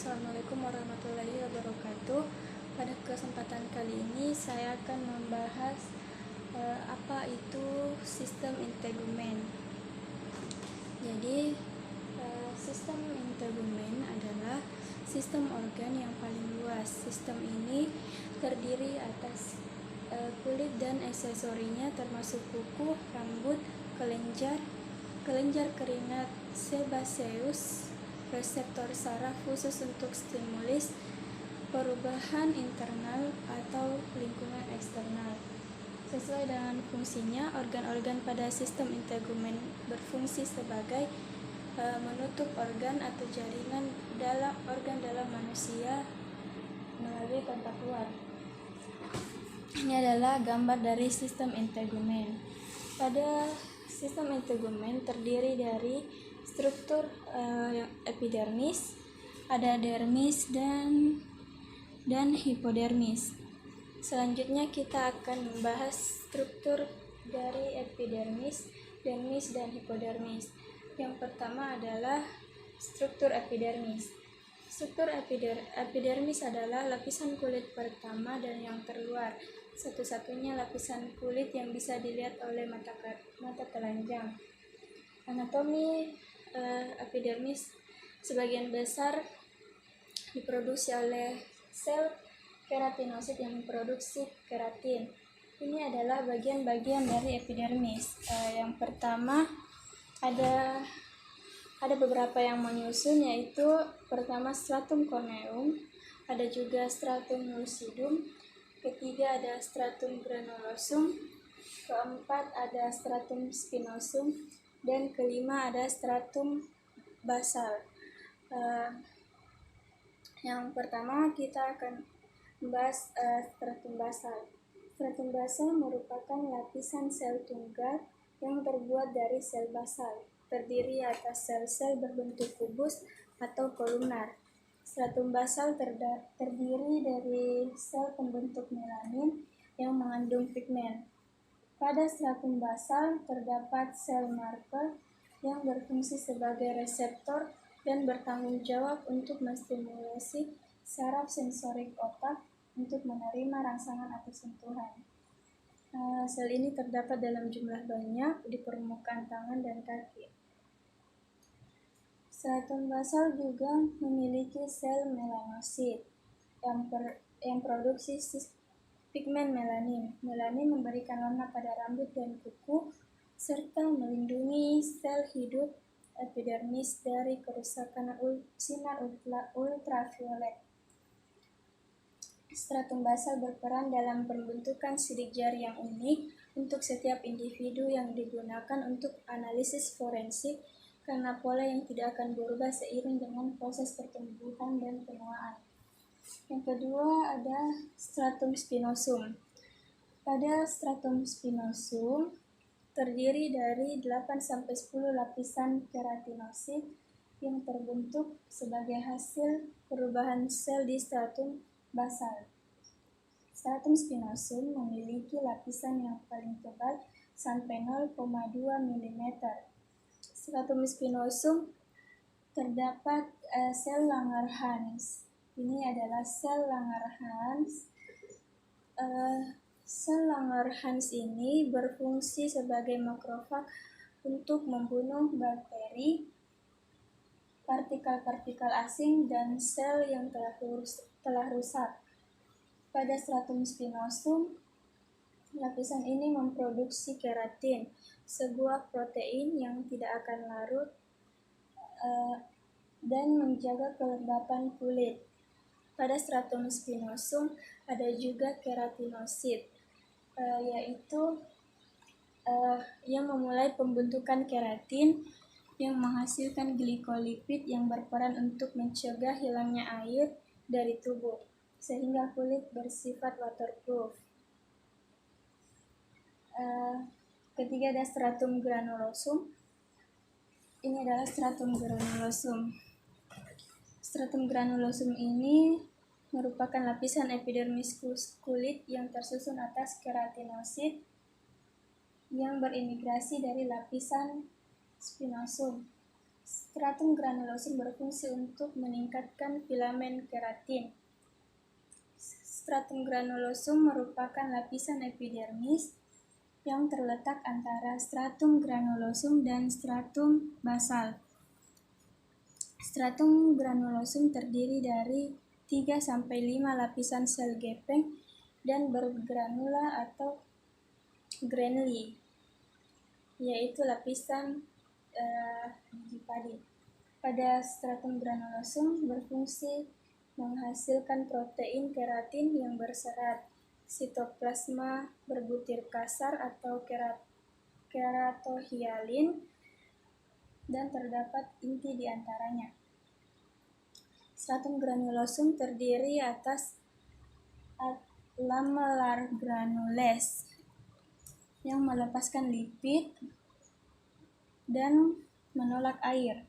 Assalamualaikum warahmatullahi wabarakatuh. Pada kesempatan kali ini saya akan membahas apa itu sistem integumen. Jadi sistem integumen adalah sistem organ yang paling luas. Sistem ini terdiri atas kulit dan aksesorinya termasuk kuku, rambut, kelenjar keringat, sebaceus, reseptor saraf khusus untuk stimulus, perubahan internal atau lingkungan eksternal. Sesuai dengan fungsinya, organ-organ pada sistem integumen berfungsi sebagai menutup organ atau jaringan organ dalam manusia melalui kontak luar. Ini adalah gambar dari sistem integumen. Pada sistem integumen terdiri dari struktur epidermis, ada dermis dan hipodermis. Selanjutnya kita akan membahas struktur dari epidermis, dermis, dan hipodermis. Yang pertama adalah struktur epidermis. Struktur epidermis adalah lapisan kulit pertama dan yang terluar, satu-satunya lapisan kulit yang bisa dilihat oleh mata telanjang. Anatomi epidermis sebagian besar diproduksi oleh sel keratinosit yang memproduksi keratin. Ini adalah bagian-bagian dari epidermis. Yang pertama ada beberapa yang menyusun, yaitu pertama stratum corneum, ada juga stratum lucidum, ketiga ada stratum granulosum, keempat ada stratum spinosum, dan kelima ada stratum basal. Yang pertama kita akan membahas stratum basal. Stratum basal merupakan lapisan sel tunggal yang terbuat dari sel basal, terdiri atas sel-sel berbentuk kubus atau kolumnar. Stratum basal terdiri dari sel pembentuk melanin yang mengandung pigmen. Pada stratum basal terdapat sel marker yang berfungsi sebagai reseptor dan bertanggung jawab untuk menstimulasi saraf sensorik otak untuk menerima rangsangan atau sentuhan. Sel ini terdapat dalam jumlah banyak di permukaan tangan dan kaki. Stratum basal juga memiliki sel melanosit yang produksi pigmen melanin. Melanin memberikan warna pada rambut dan kuku serta melindungi sel hidup epidermis dari kerusakan sinar ultraviolet. Stratum basal berperan dalam pembentukan sidik jari yang unik untuk setiap individu yang digunakan untuk analisis forensik karena pola yang tidak akan berubah seiring dengan proses pertumbuhan dan penuaan. Yang kedua ada stratum spinosum. Pada stratum spinosum terdiri dari 8-10 lapisan keratinosit yang terbentuk sebagai hasil perubahan sel di stratum basal. Stratum spinosum memiliki lapisan yang paling tebal sampai 0,2 mm. Stratum spinosum terdapat sel Langerhans. Ini adalah sel Langerhans. Sel Langerhans ini berfungsi sebagai makrofag untuk membunuh bakteri, partikel-partikel asing, dan sel yang telah rusak. Pada stratum spinosum, lapisan ini memproduksi keratin, sebuah protein yang tidak akan larut dan menjaga kelembapan kulit. Pada stratum spinosum ada juga keratinosit, yaitu yang memulai pembentukan keratin yang menghasilkan glikolipid yang berperan untuk mencegah hilangnya air dari tubuh, sehingga kulit bersifat waterproof. Ketiga ada stratum granulosum. Ini adalah stratum granulosum. Stratum granulosum ini merupakan lapisan epidermis kulit yang tersusun atas keratinosit yang berimigrasi dari lapisan spinosum. Stratum granulosum berfungsi untuk meningkatkan filamen keratin. Stratum granulosum merupakan lapisan epidermis yang terletak antara stratum granulosum dan stratum basal. Stratum granulosum terdiri dari 3-5 lapisan sel gepeng dan bergranula atau granuli, yaitu lapisan biji padi. Pada stratum granulosum berfungsi menghasilkan protein keratin yang berserat, sitoplasma berbutir kasar atau keratohyalin, dan terdapat inti di antaranya. Stratum granulosum terdiri atas lamellar granules yang melepaskan lipid dan menolak air.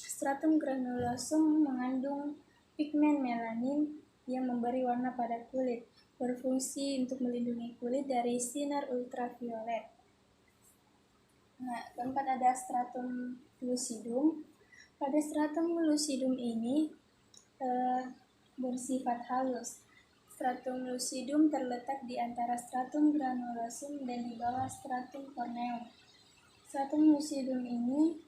Stratum granulosum mengandung pigmen melanin yang memberi warna pada kulit, berfungsi untuk melindungi kulit dari sinar ultraviolet. Keempat ada stratum lucidum. Pada stratum lucidum ini bersifat halus. Stratum lucidum terletak di antara stratum granulosum dan di bawah stratum corneum. Stratum lucidum ini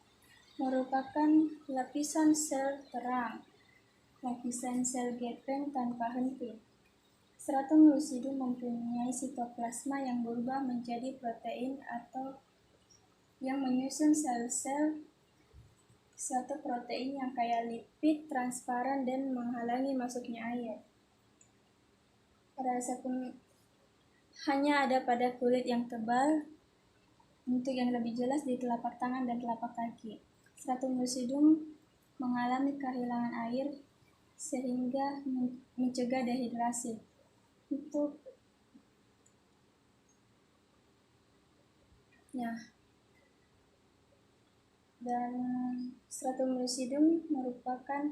merupakan lapisan sel terang, lapisan sel gepeng tanpa henti. Stratum lucidum mempunyai sitoplasma yang berubah menjadi protein atau yang menyusun sel-sel. Suatu protein yang kaya lipid, transparan, dan menghalangi masuknya air. Hanya ada pada kulit yang tebal. Untuk yang lebih jelas di telapak tangan dan telapak kaki. Stratum lucidum mengalami kehilangan air sehingga mencegah dehidrasi. Dan stratum lucidum merupakan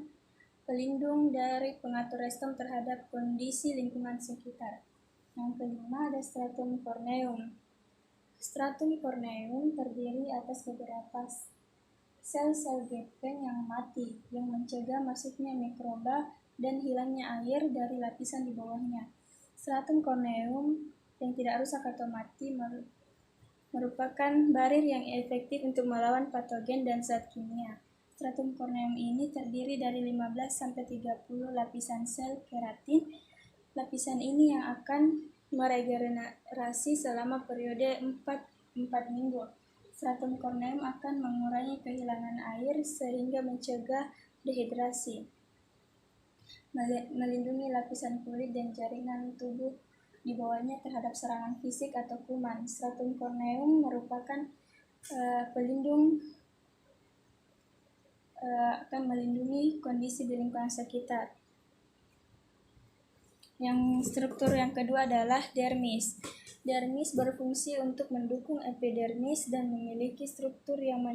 pelindung dari pengatur respon terhadap kondisi lingkungan sekitar. Yang kelima ada stratum corneum. Stratum corneum terdiri atas beberapa sel-sel gepeng yang mati, yang mencegah masuknya mikroba dan hilangnya air dari lapisan di bawahnya. Stratum corneum yang tidak rusak atau mati merupakan barir yang efektif untuk melawan patogen dan zat kimia. Stratum corneum ini terdiri dari 15-30 lapisan sel keratin. Lapisan ini yang akan meregenerasi selama periode 4 minggu. Stratum corneum akan mengurangi kehilangan air sehingga mencegah dehidrasi, melindungi lapisan kulit dan jaringan tubuh di bawahnya terhadap serangan fisik atau kuman. Stratum corneum merupakan pelindung akan melindungi kondisi di lingkungan sekitar. Yang struktur yang kedua adalah dermis. Dermis berfungsi untuk mendukung epidermis dan memiliki struktur yang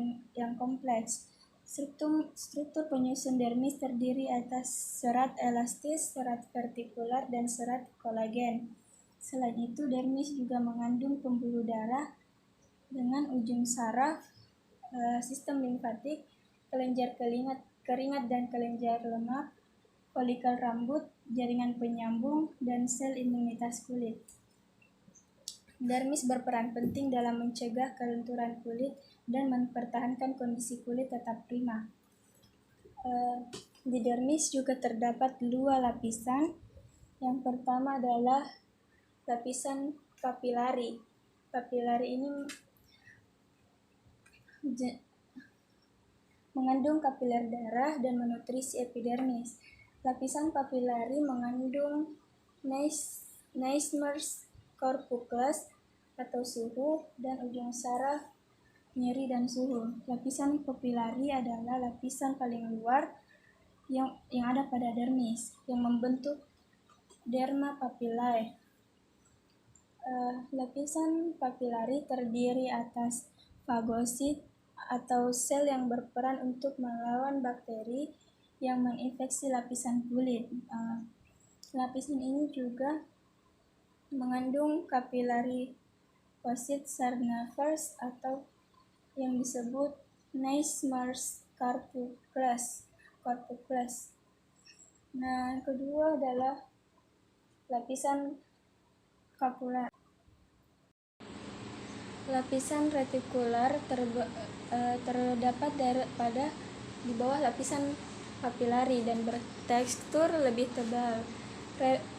kompleks. Struktur penyusun dermis terdiri atas serat elastis, serat vertikular, dan serat kolagen. Selain itu, dermis juga mengandung pembuluh darah dengan ujung saraf, sistem limfatik, kelenjar keringat dan kelenjar lemak, folikel rambut, jaringan penyambung, dan sel imunitas kulit. Dermis berperan penting dalam mencegah kelenturan kulit dan mempertahankan kondisi kulit tetap prima. Di dermis juga terdapat 2 lapisan. Yang pertama adalah lapisan papilari. Papilari ini mengandung kapiler darah dan menutrisi epidermis. Lapisan papilari mengandung Naismers corpuscles atau suhu dan ujung saraf nyeri dan suhu. Lapisan papilari adalah lapisan paling luar yang ada pada dermis yang membentuk derma papillae. Lapisan papilari terdiri atas fagosit atau sel yang berperan untuk melawan bakteri yang menginfeksi lapisan kulit. Lapisan ini juga mengandung capillary fossils Sargnavers atau yang disebut Naismars corpuscles. Nah, yang kedua adalah lapisan kapular. Lapisan retikular terdapat pada di bawah lapisan kapilari dan bertekstur lebih tebal.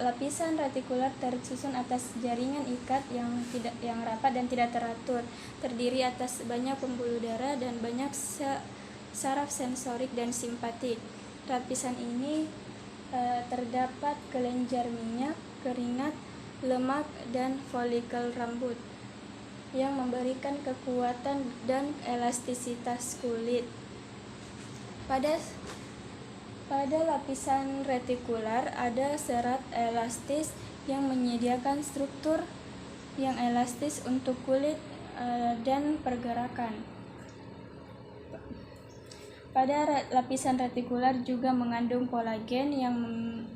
Lapisan retikular tersusun atas jaringan ikat yang rapat dan tidak teratur, terdiri atas banyak pembuluh darah dan banyak saraf sensorik dan simpatik. Lapisan ini terdapat kelenjar minyak, keringat, lemak, dan folikel rambut yang memberikan kekuatan dan elastisitas kulit. Pada lapisan retikular ada serat elastis yang menyediakan struktur yang elastis untuk kulit dan pergerakan. Pada lapisan retikular juga mengandung kolagen yang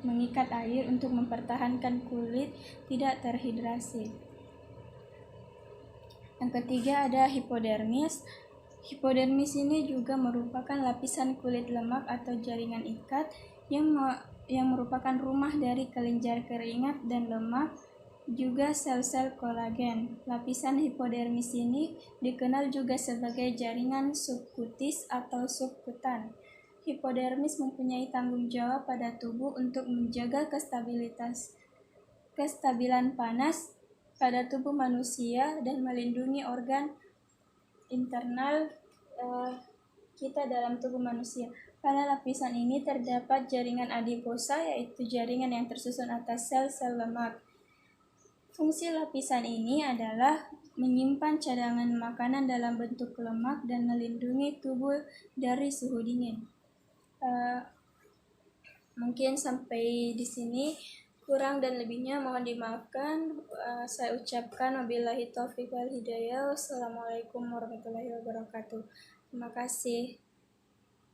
mengikat air untuk mempertahankan kulit tidak terhidrasi. Yang ketiga ada hipodermis. Hipodermis ini juga merupakan lapisan kulit lemak atau jaringan ikat yang merupakan rumah dari kelenjar keringat dan lemak, juga sel-sel kolagen. Lapisan hipodermis ini dikenal juga sebagai jaringan subkutis atau subkutan. Hipodermis mempunyai tanggung jawab pada tubuh untuk menjaga kestabilan panas pada tubuh manusia dan melindungi organ internal kita dalam tubuh manusia. Pada lapisan ini terdapat jaringan adiposa, yaitu jaringan yang tersusun atas sel-sel lemak. Fungsi lapisan ini adalah menyimpan cadangan makanan dalam bentuk lemak dan melindungi tubuh dari suhu dingin. Mungkin sampai di sini, kurang dan lebihnya mohon dimaafkan. Saya ucapkan wabillahi taufiq wal hidayah. Wassalamualaikum warahmatullahi wabarakatuh. Terima kasih.